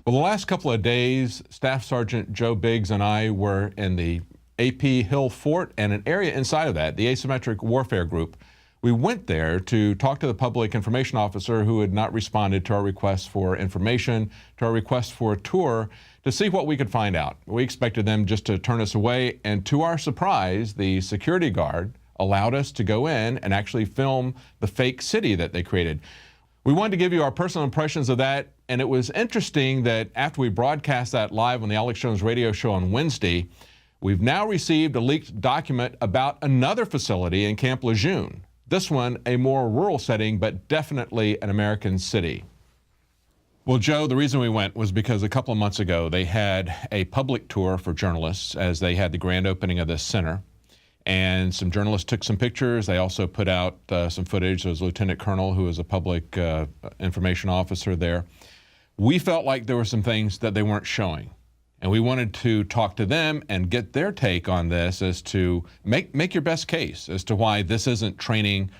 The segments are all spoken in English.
Well, the last couple of days, Staff Sergeant Joe Biggs and I were in the AP Hill Fort and an area inside of that, the Asymmetric Warfare Group. We went there to talk to the public information officer who had not responded to our request for information, to our request for a tour, to see what we could find out. We expected them just to turn us away, and to our surprise, the security guard allowed us to go in and actually film the fake city that they created. We wanted to give you our personal impressions of that, and it was interesting that after we broadcast that live on the Alex Jones radio show on Wednesday, we've now received a leaked document about another facility in Camp Lejeune. This one, a more rural setting, but definitely an American city. Well, Joe, the reason we went was because a couple of months ago, they had a public tour for journalists as they had the grand opening of this center. And some journalists took some pictures. They also put out some footage. There was a lieutenant colonel who was a public information officer there. We felt like there were some things that they weren't showing. And we wanted to talk to them and get their take on this as to make your best case as to why this isn't training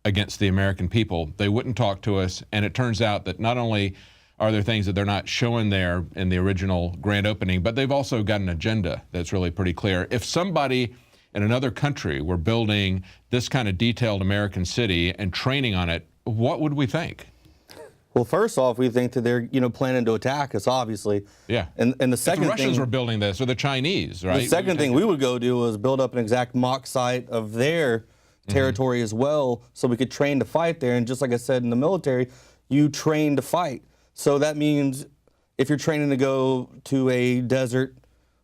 against the American people. They wouldn't talk to us. And it turns out that not only are there things that they're not showing there in the original grand opening, but they've also got an agenda that's really pretty clear. If somebody in another country were building this kind of detailed American city and training on it, what would we think? Well, first off, we think that they're, planning to attack us, obviously. Yeah. And the second if the Russians thing, were building this, or the Chinese, right? The second thing we would go do is build up an exact mock site of their territory as well, so we could train to fight there. And just like I said, in the military, you train to fight. So that means if you're training to go to a desert,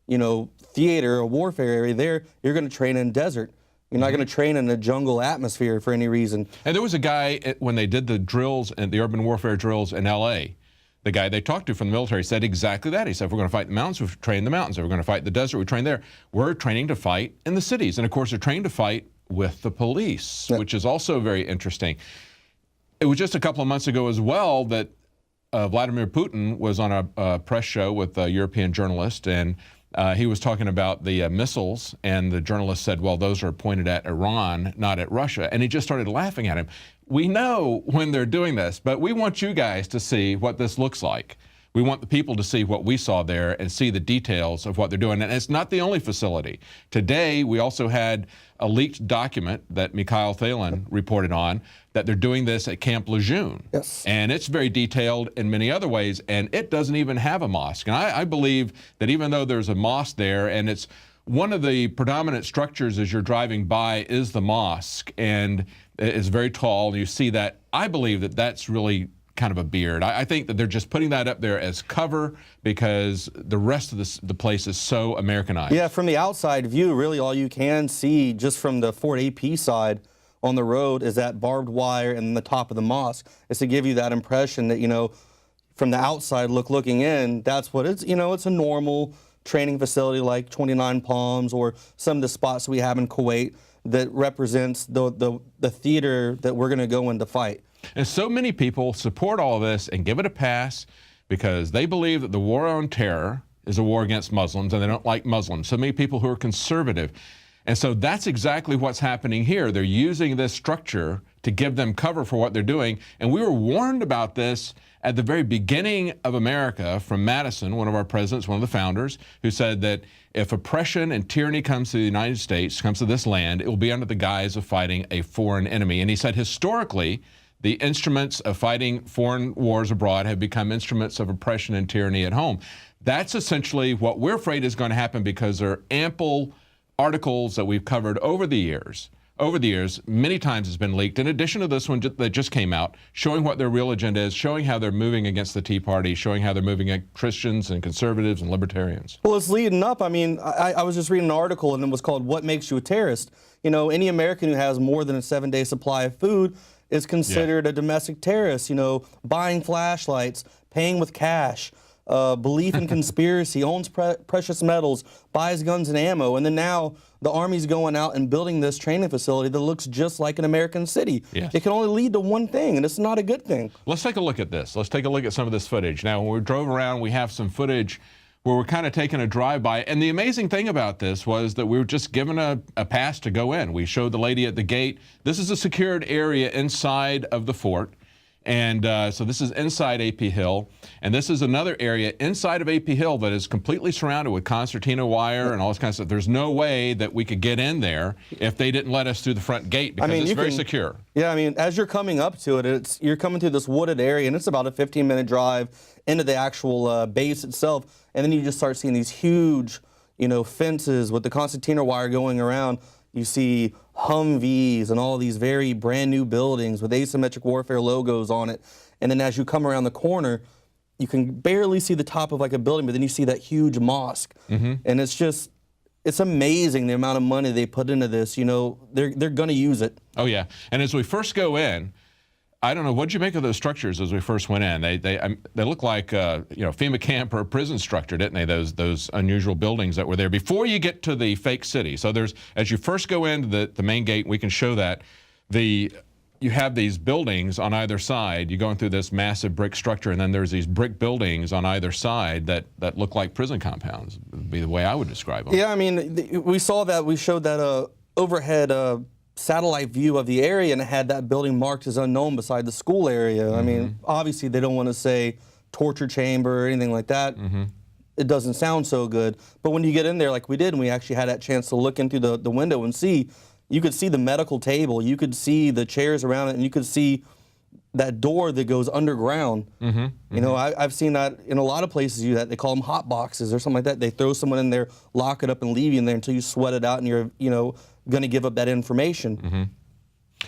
theater, a warfare area there, you're going to train in desert. You're not going to train in a jungle atmosphere for any reason. And there was a guy, when they did the drills and the urban warfare drills in L.A., the guy they talked to from the military said exactly that. He said, if we're going to fight in the mountains, we train in the mountains. If we're going to fight in the desert, we train there. We're training to fight in the cities. And of course, they're trained to fight with the police, which is also very interesting. It was just a couple of months ago as well that Vladimir Putin was on a press show with a European journalist, and he was talking about the missiles, and the journalist said, well, those are pointed at Iran, not at Russia. And he just started laughing at him. We know when they're doing this, but we want you guys to see what this looks like. We want the people to see what we saw there and see the details of what they're doing. And it's not the only facility. Today, we also had a leaked document that Mikhail Thalen reported on, that they're doing this at Camp Lejeune. Yes. And it's very detailed in many other ways, and it doesn't even have a mosque. And I believe that even though there's a mosque there, and it's one of the predominant structures as you're driving by is the mosque, and it's very tall, and you see that. I believe that that's really kind of a beard. I think that they're just putting that up there as cover because the rest of the place is so Americanized. Yeah, from the outside view, really all you can see just from the Fort AP side on the road is that barbed wire and the top of the mosque. It's to give you that impression that, from the outside looking in, that's what it's, it's a normal training facility like 29 Palms or some of the spots we have in Kuwait that represents the theater that we're going to go in to fight. And so many people support all of this and give it a pass because they believe that the war on terror is a war against Muslims, and they don't like Muslims. So many people who are conservative. And so that's exactly what's happening here. They're using this structure to give them cover for what they're doing. And we were warned about this at the very beginning of America from Madison, one of our presidents, one of the founders, who said that if oppression and tyranny comes to the United States, comes to this land, it will be under the guise of fighting a foreign enemy. And he said historically, the instruments of fighting foreign wars abroad have become instruments of oppression and tyranny at home. That's essentially what we're afraid is going to happen because there are ample articles that we've covered over the years. Many times it's been leaked, in addition to this one that just came out, showing what their real agenda is, showing how they're moving against the Tea Party, showing how they're moving at Christians and conservatives and libertarians. Well, it's leading up. I mean, I was just reading an article, and it was called What Makes You a Terrorist? Any American who has more than a 7-day supply of food is considered a domestic terrorist. Buying flashlights, paying with cash, belief in conspiracy, owns precious metals, buys guns and ammo, and then now the Army's going out and building this training facility that looks just like an American city. Yes. It can only lead to one thing, and it's not a good thing. Let's take a look at this. Let's take a look at some of this footage. Now, when we drove around, we have some footage where we're kind of taking a drive-by. And the amazing thing about this was that we were just given a pass to go in. We showed the lady at the gate. This is a secured area inside of the fort. And so this is inside AP Hill. And this is another area inside of AP Hill that is completely surrounded with concertina wire and all this kind of stuff. There's no way that we could get in there if they didn't let us through the front gate, because it's very secure. Yeah, I mean, as you're coming up to it, you're coming through this wooded area, and it's about a 15-minute drive into the actual base itself. And then you just start seeing these huge, fences with the concertina wire going around. You see Humvees and all these very brand new buildings with asymmetric warfare logos on it. And then as you come around the corner, you can barely see the top of like a building, but then you see that huge mosque. And it's amazing the amount of money they put into this. They're going to use it. Oh, yeah. And as we first go in, I don't know, what did you make of those structures as we first went in? They look like FEMA camp or a prison structure, didn't they? Those unusual buildings that were there before you get to the fake city. So as you first go into the main gate, we can show that you have these buildings on either side. You're going through this massive brick structure, and then there's these brick buildings on either side that look like prison compounds, would be the way I would describe them. Yeah, I mean, we showed that overhead satellite view of the area, and it had that building marked as unknown beside the school area. I mean, obviously they don't want to say torture chamber or anything like that. It doesn't sound so good. But when you get in there like we did, and we actually had that chance to look in through the window and see, you could see the medical table, you could see the chairs around it, and you could see that door that goes underground. I've seen that in a lot of places. They call them hot boxes or something like that. They throw someone in there, lock it up, and leave you in there until you sweat it out, and you're going to give up that information.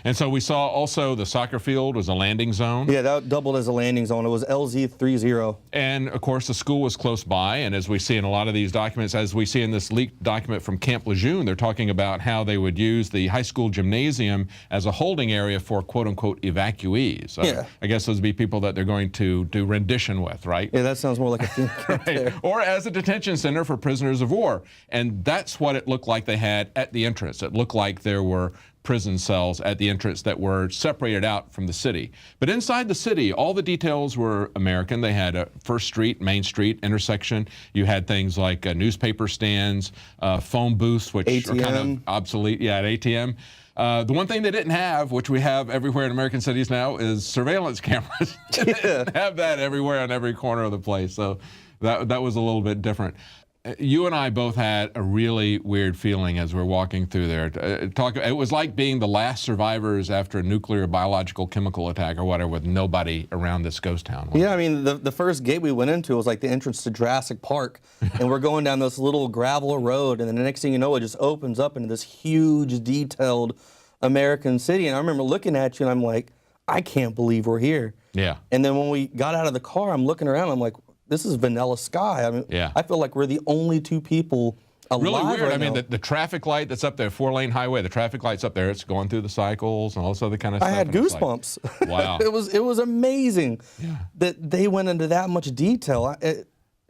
And so we saw also the soccer field was a landing zone. Yeah, that doubled as a landing zone. It was LZ30. And of course the school was close by, and as we see in a lot of these documents, as we see in this leaked document from Camp Lejeune, they're talking about how they would use the high school gymnasium as a holding area for quote-unquote evacuees. So I guess those would be people that they're going to do rendition with, right? Yeah, that sounds more like a thing. Right. Or as a detention center for prisoners of war. And that's what it looked like they had at the entrance. It looked like there were prison cells at the entrance that were separated out from the city. But inside the city, all the details were American. They had a First Street, Main Street intersection. You had things like newspaper stands, phone booths, which ATM. are kind of obsolete. Yeah, an ATM. The one thing they didn't have, which we have everywhere in American cities now, is surveillance cameras. They didn't have that everywhere on every corner of the place. So that was a little bit different. You and I both had a really weird feeling as we're walking through there. It was like being the last survivors after a nuclear, biological, chemical attack or whatever, with nobody around this ghost town. Yeah, I mean, the first gate we went into was like the entrance to Jurassic Park. And we're going down this little gravel road, and then the next thing you know, it just opens up into this huge, detailed American city. And I remember looking at you, and I'm like, I can't believe we're here. Yeah. And then when we got out of the car, I'm looking around, I'm like, this is vanilla sky. I mean, I feel like we're the only two people alive. Really weird. Right I mean, now. the traffic light that's up there, 4-lane highway, the traffic light's up there. It's going through the cycles and all this other kind of stuff. I had goosebumps. Like, wow. It was amazing that they went into that much detail.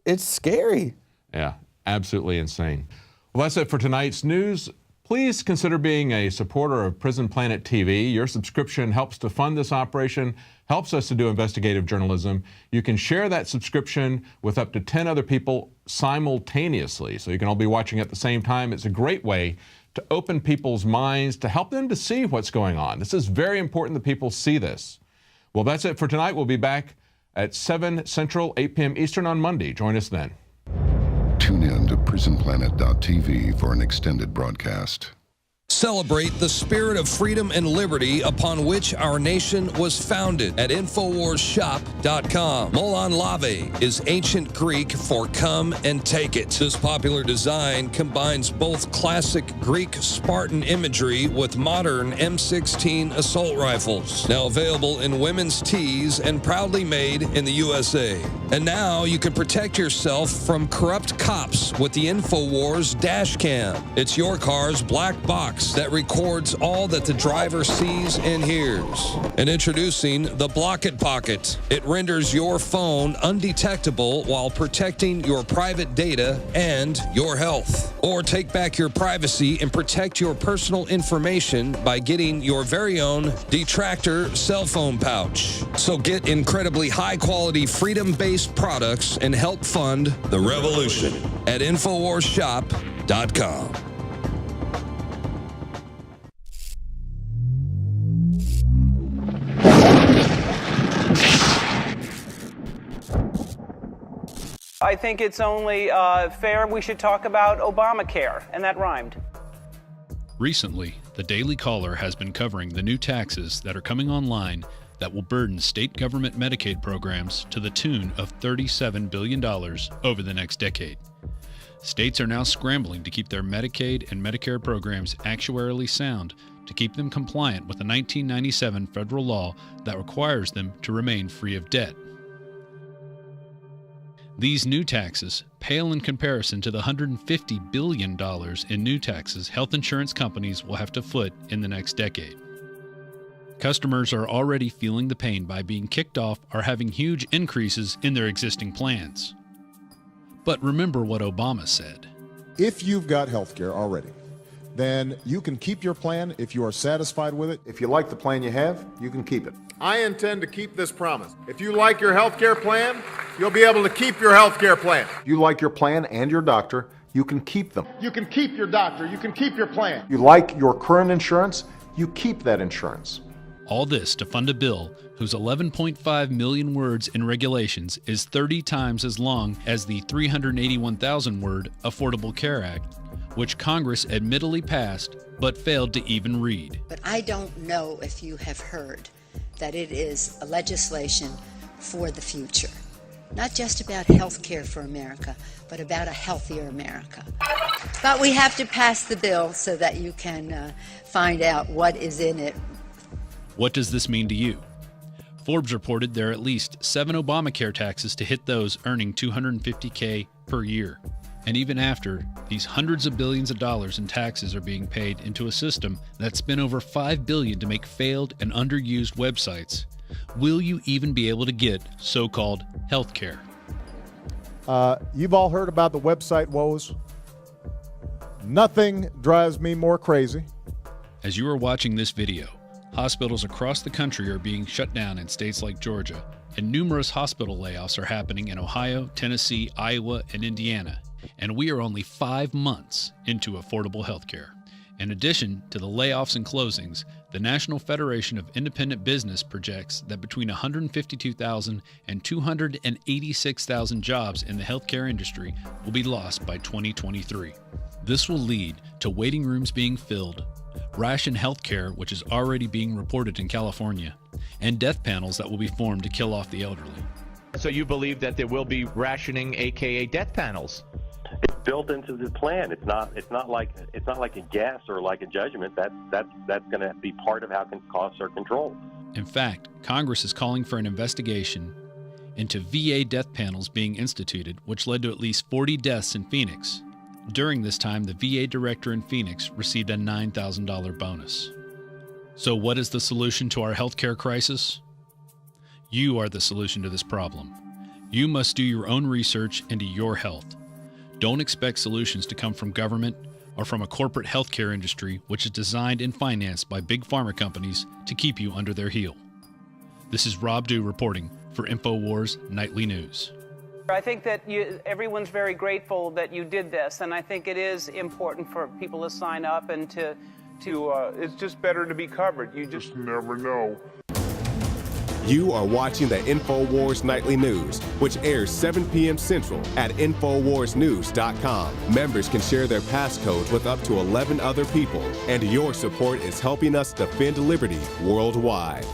It's scary. Yeah, absolutely insane. Well, that's it for tonight's news. Please consider being a supporter of Prison Planet TV. Your subscription helps to fund this operation, helps us to do investigative journalism. You can share that subscription with up to 10 other people simultaneously, so you can all be watching at the same time. It's a great way to open people's minds, to help them to see what's going on. This is very important that people see this. Well, that's it for tonight. We'll be back at 7 Central, 8 p.m. Eastern on Monday. Join us then. Tune in to prisonplanet.tv for an extended broadcast. Celebrate the spirit of freedom and liberty upon which our nation was founded at INFOWARSshop.com. Molon Lave is ancient Greek for come and take it. This popular design combines both classic Greek Spartan imagery with modern M16 assault rifles. Now available in women's tees and proudly made in the USA. And now you can protect yourself from corrupt cops with the INFOWARS dash cam. It's your car's black box that records all that the driver sees and hears. And introducing the Block It Pocket. It renders your phone undetectable while protecting your private data and your health. Or take back your privacy and protect your personal information by getting your very own Detractor cell phone pouch. So get incredibly high-quality, freedom-based products and help fund the revolution at INFOWARSshop.com. I think it's only fair we should talk about Obamacare, and that rhymed. Recently, the Daily Caller has been covering the new taxes that are coming online that will burden state government Medicaid programs to the tune of $37 billion over the next decade. States are now scrambling to keep their Medicaid and Medicare programs actuarially sound to keep them compliant with the 1997 federal law that requires them to remain free of debt. These new taxes pale in comparison to the $150 billion in new taxes health insurance companies will have to foot in the next decade. Customers are already feeling the pain by being kicked off or having huge increases in their existing plans. But remember what Obama said. If you've got health care already, then you can keep your plan if you are satisfied with it. If you like the plan you have, you can keep it. I intend to keep this promise. If you like your health care plan, you'll be able to keep your health care plan. You like your plan and your doctor, you can keep them. You can keep your doctor, you can keep your plan. You like your current insurance, you keep that insurance. All this to fund a bill whose 11.5 million words in regulations is 30 times as long as the 381,000-word Affordable Care Act, which Congress admittedly passed but failed to even read. But I don't know if you have heard that it is a legislation for the future. Not just about health care for America, but about a healthier America. But we have to pass the bill so that you can find out what is in it. What does this mean to you? Forbes reported there are at least 7 Obamacare taxes to hit those earning $250K per year. And even after, these hundreds of billions of dollars in taxes are being paid into a system that spent over $5 billion to make failed and underused websites, will you even be able to get so-called health care? You've all heard about the website woes. Nothing drives me more crazy. As you are watching this video, hospitals across the country are being shut down in states like Georgia, and numerous hospital layoffs are happening in Ohio, Tennessee, Iowa, and Indiana. And we are only 5 months into affordable health care. In addition to the layoffs and closings, the National Federation of Independent Business projects that between 152,000 and 286,000 jobs in the healthcare industry will be lost by 2023. This will lead to waiting rooms being filled, ration health care, which is already being reported in California, and death panels that will be formed to kill off the elderly. So you believe that there will be rationing, aka death panels? It's built into the plan. It's not like a guess or like a judgment. That's going to be part of how costs are controlled. In fact, Congress is calling for an investigation into VA death panels being instituted, which led to at least 40 deaths in Phoenix. During this time, the VA director in Phoenix received a $9,000 bonus. So what is the solution to our healthcare crisis? You are the solution to this problem. You must do your own research into your health. Don't expect solutions to come from government or from a corporate healthcare industry which is designed and financed by big pharma companies to keep you under their heel. This is Rob Dew reporting for INFOWARS Nightly News. I think that everyone's very grateful that you did this, and I think it is important for people to sign up and to it's just better to be covered. You just never know. You are watching the INFOWARS Nightly News, which airs 7 p.m. Central at InfoWarsNews.com. Members can share their passcodes with up to 11 other people, and your support is helping us defend liberty worldwide.